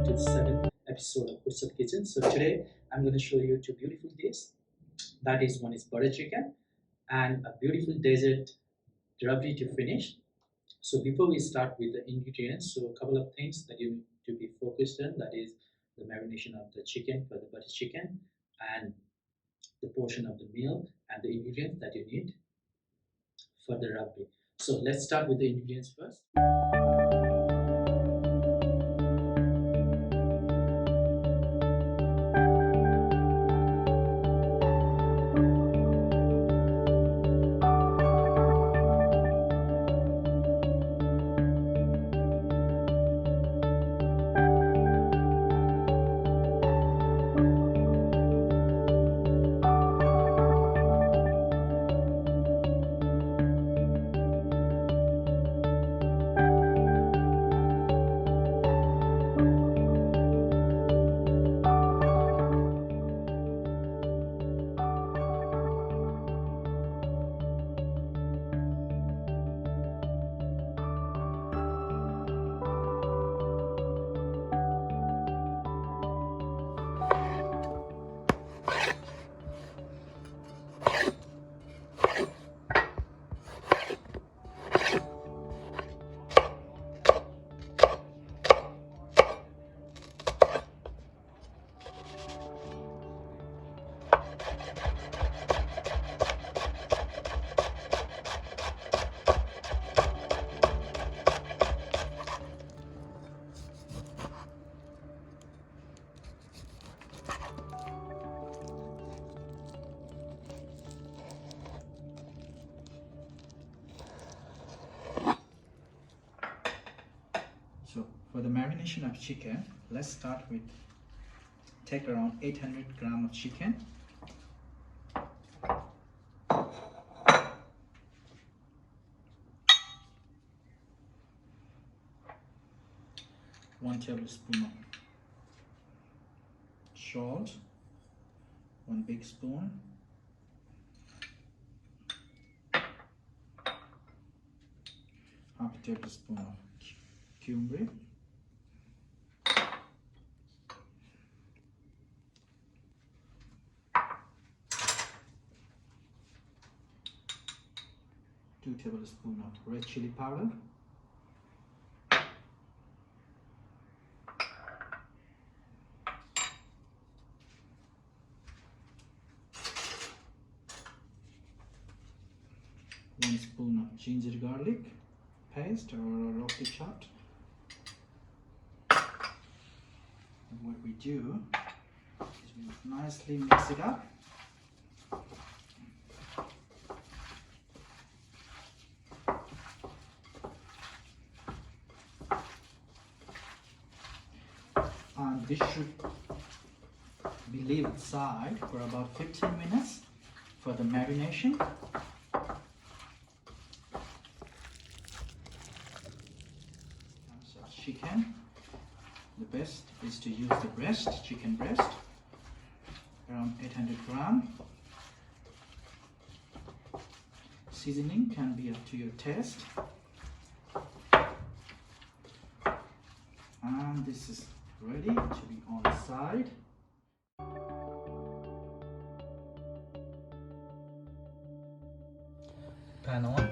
to the 7th episode of What's Up Kitchen. So today I'm going to show you two beautiful dishes. That is, one is butter chicken and a beautiful dessert Rabri to finish. So before we start with the ingredients, so a couple of things that you need to be focused on. That is the marination of the chicken for the butter chicken, and the portion of the milk and the ingredients that you need for the Rabri. So let's start with the ingredients first. So for the marination of chicken, let's start with, take around 800 grams of chicken. One tablespoon of salt, one big spoon, half a tablespoon of cumin, two tablespoons of red chili powder, one spoon of ginger garlic paste or roughly chopped. And what we do is we nicely mix it up. And this should be left aside for about 15 minutes for the marination. So chicken, the best is to use the breast, chicken breast, around 800 grams. Seasoning can be up to your taste. And this is ready to be on the side. Pan on.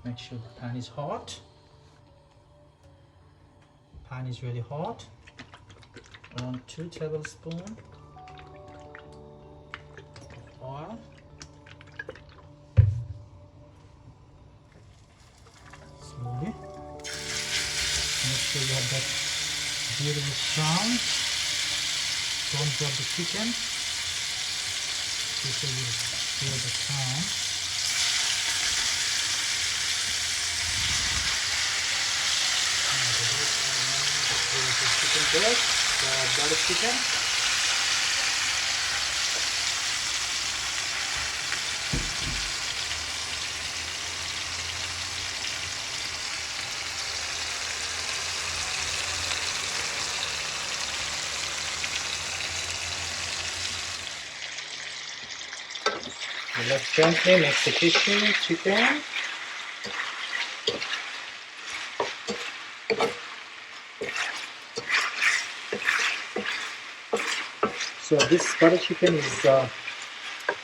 Make sure the pan is hot. Pan is really hot. Around 2 tablespoons of oil. Slowly. Make sure you have that beautiful brown. Don't drop the chicken. Before you hear the sound. Chicken breast, the butter chicken. Let's gently mix the chicken. So this butter chicken is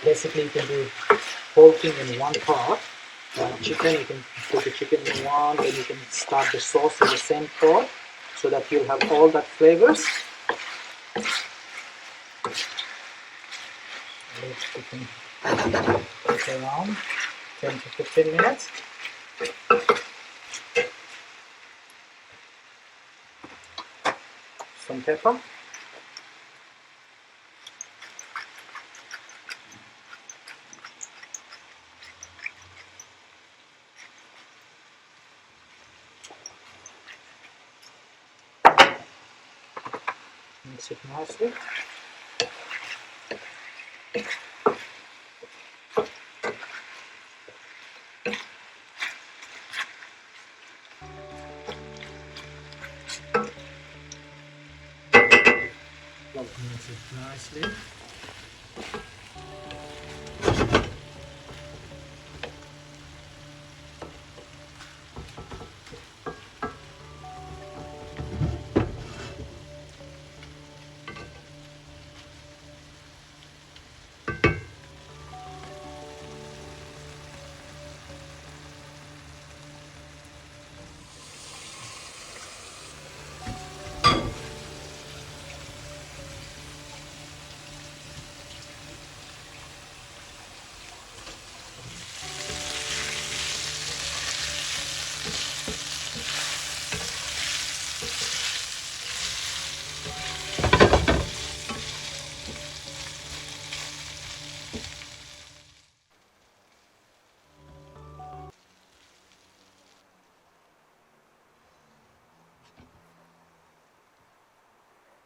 basically you can do whole thing in one pot. Chicken, you can put the chicken in one, then you can start the sauce in the same pot, so that you'll have all that flavors. You can cook around 10 to 15 minutes. Some pepper. Mix it nicely. Mix it nicely.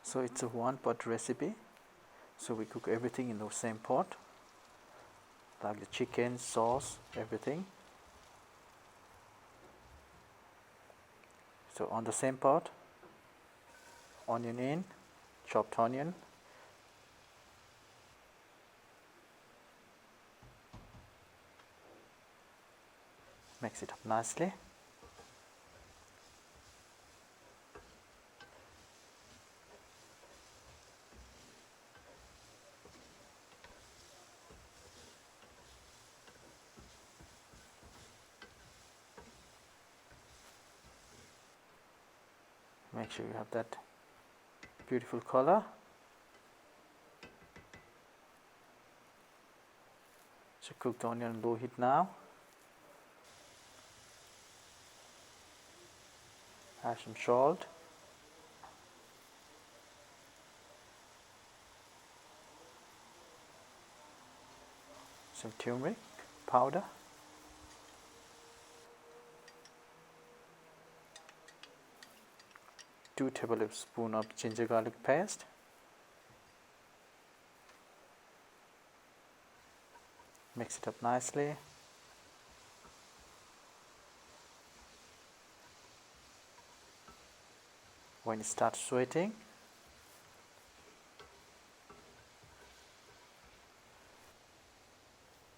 So it's a one pot recipe. So we cook everything in the same pot, like the chicken, sauce, everything. So on the same pot, onion in, chopped onion, mix it up nicely. Make sure you have that beautiful color. So cook the onion on low heat now. Add some salt. Some turmeric powder. 2 tablespoons of ginger garlic paste, mix it up nicely. When it starts sweating,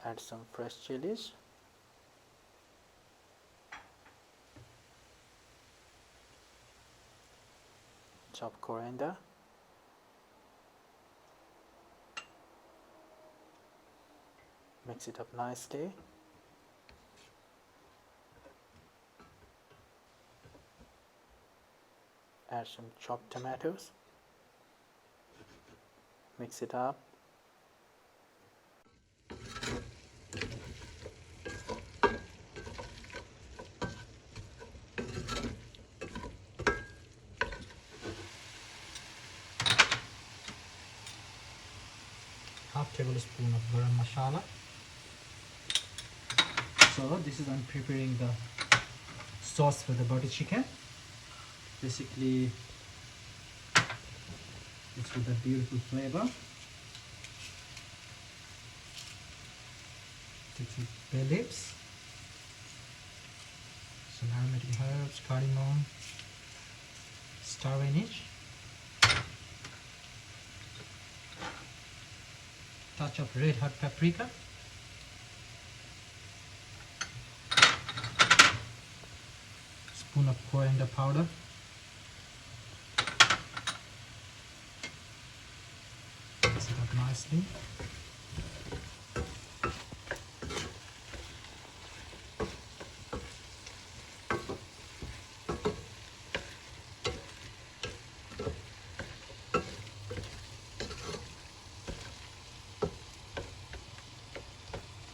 add some fresh chilies, chopped coriander, mix it up nicely. Add some chopped tomatoes, mix it up. Half tablespoon of garam masala. So this is I'm preparing the sauce for the butter chicken. Basically it's with a beautiful flavor. Take some bay leaves, some aromatic herbs, cardamom, star anise, touch of red hot paprika, spoon of coriander powder, nicely.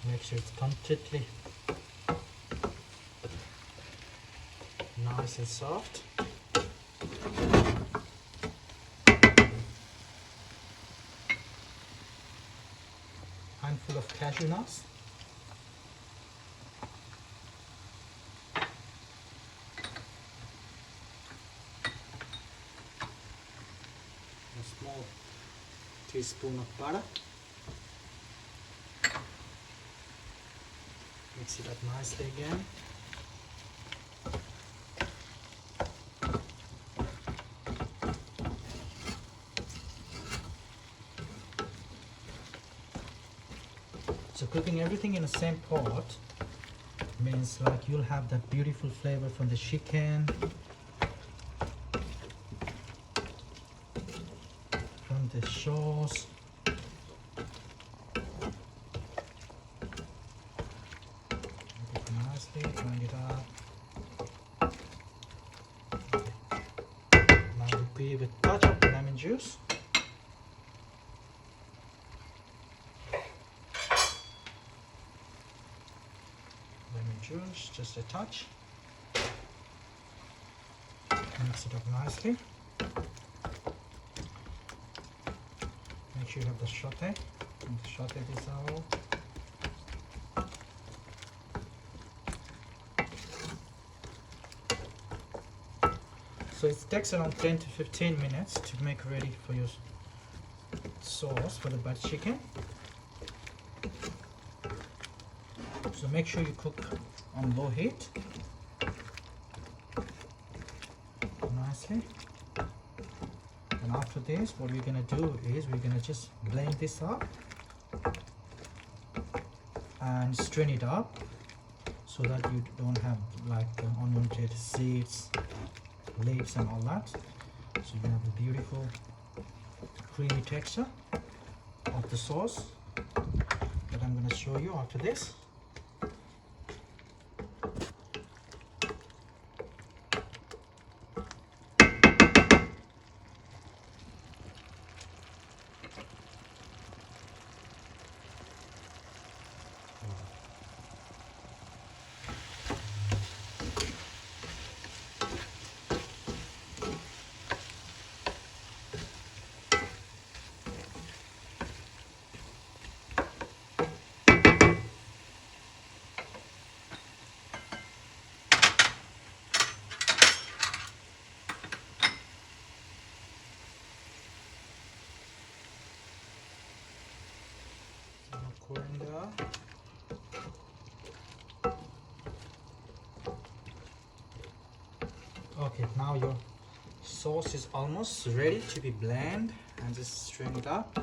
Make sure it's completely nice and soft. Handful of cashew nuts. A small teaspoon of butter. Mix it up nicely again. So cooking everything in the same pot means like you'll have that beautiful flavor from the chicken, from the sauce. Nicely, grind it up. Now repeat with touch of lemon juice. Lemon juice, just a touch. Mix it up nicely. Make sure you have the sauté. And sauté this all. So it takes around 10 to 15 minutes to make ready for your sauce for the butter chicken. So make sure you cook on low heat nicely. And after this, what we're gonna do is we're gonna just blend this up and strain it up so that you don't have like unwanted seeds, leaves and all that. So you have a beautiful creamy texture of the sauce that I'm going to show you after this. Coriander. Okay, now your sauce is almost ready to be blended, and just strain it up.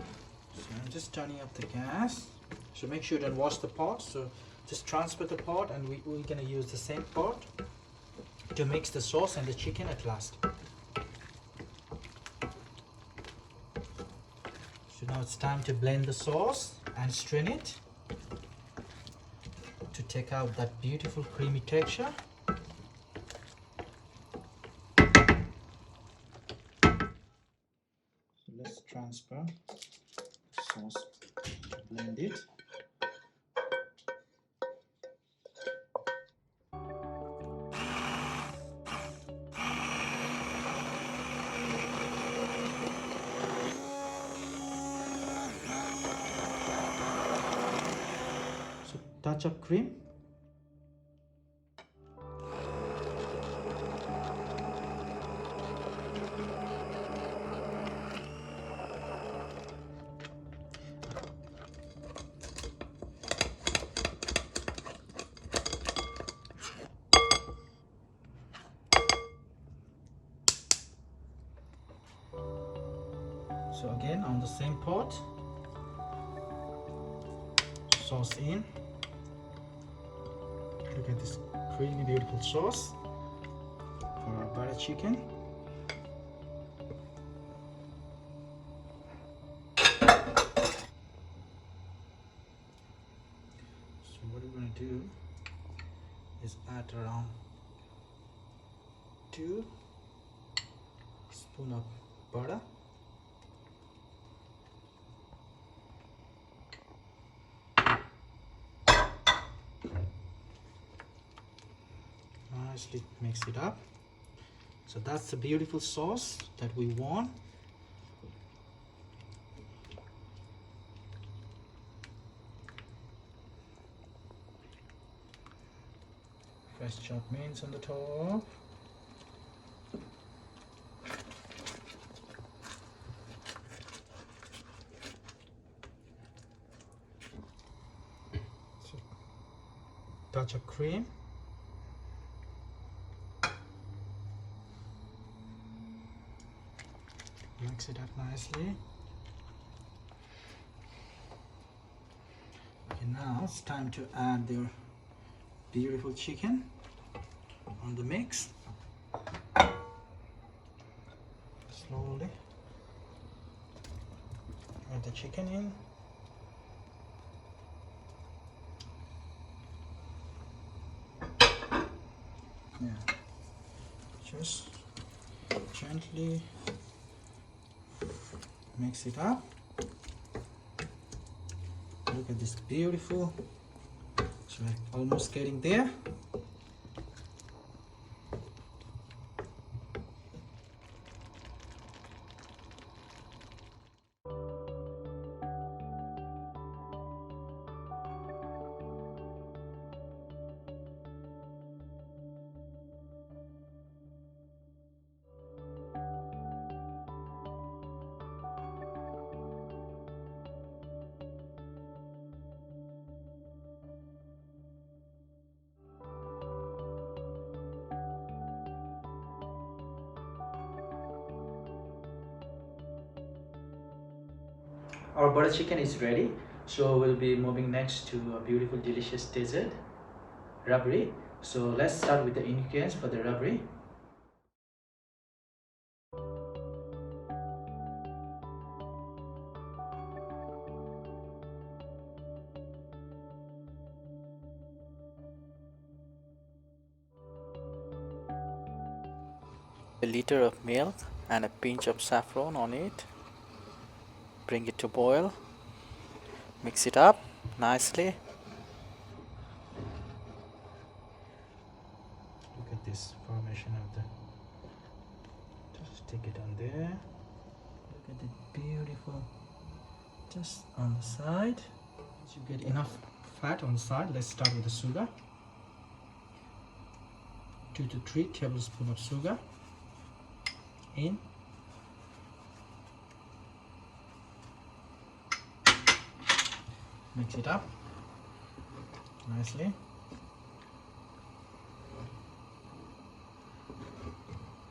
So I'm just turning up the gas. So make sure you don't wash the pot. So just transfer the pot, and we're gonna use the same pot to mix the sauce and the chicken at last. So now it's time to blend the sauce and strain it to take out that beautiful creamy texture. So let's transfer the sauce, blend it. So touch of cream. So again on the same pot, sauce in. Look at this creamy beautiful sauce for our butter chicken. is add around 2 spoon of butter. Nicely mix it up. So that's the beautiful sauce that we want. Fresh chopped mince on the top. So, touch of cream. Mix it up nicely. Okay, now it's time to add the beautiful chicken on the mix. Slowly add the chicken in. Yeah, just gently mix it up. Look at this beautiful. So we're almost getting there. Our butter chicken is ready, so we'll be moving next to a beautiful delicious dessert, rabri. So let's start with the ingredients for the rabri. A liter of milk and a pinch of saffron on it. Bring it to boil. Mix it up nicely. Look at this formation of the. Just stick it on there. Look at it, beautiful. Just on the side. Once you get enough fat on the side, let's start with the sugar. 2 to 3 tablespoons of sugar in. Mix it up nicely.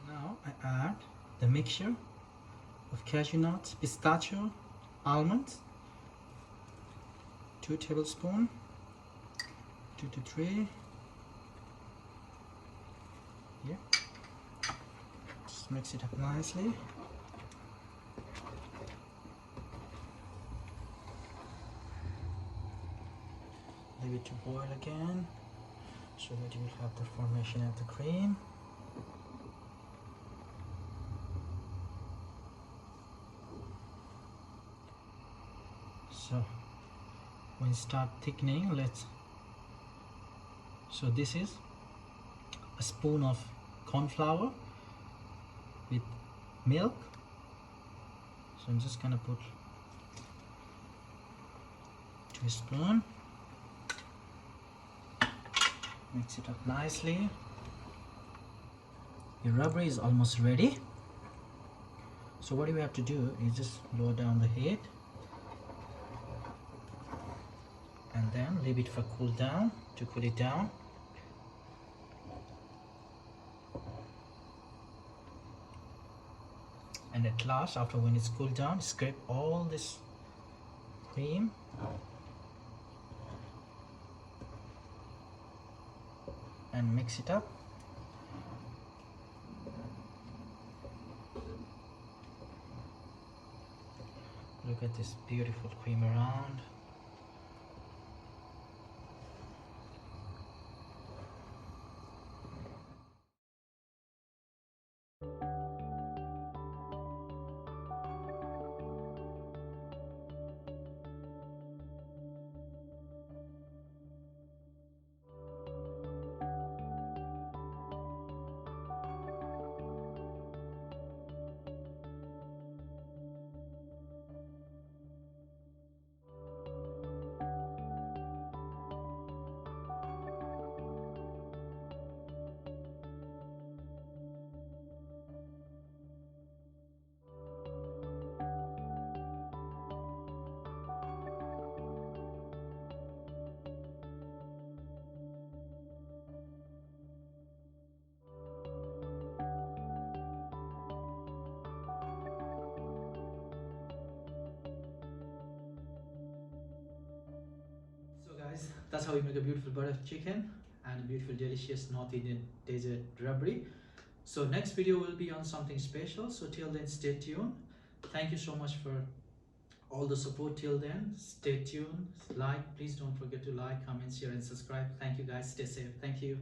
Now I add the mixture of cashew nuts, pistachio, almonds. 2 tablespoons, 2 to 3. Yeah. Just mix it up nicely. Leave it to boil again so that you will have the formation of the cream. So when you start thickening, so this is a spoon of corn flour with milk. So I'm just gonna put 2 spoons. Mix it up nicely. Your rabri is almost ready. So what you have to do is just lower down the heat and then leave it for cool it down. And at last, after when it's cooled down, scrape all this cream and mix it up. Look at this beautiful cream around. that's how we make a beautiful butter chicken and a beautiful delicious North Indian dessert rabri. So next video will be on something special, so till then stay tuned. Thank you so much for all the support till then. Stay tuned, like, please don't forget to like, comment, share and subscribe. Thank you guys, stay safe. Thank you.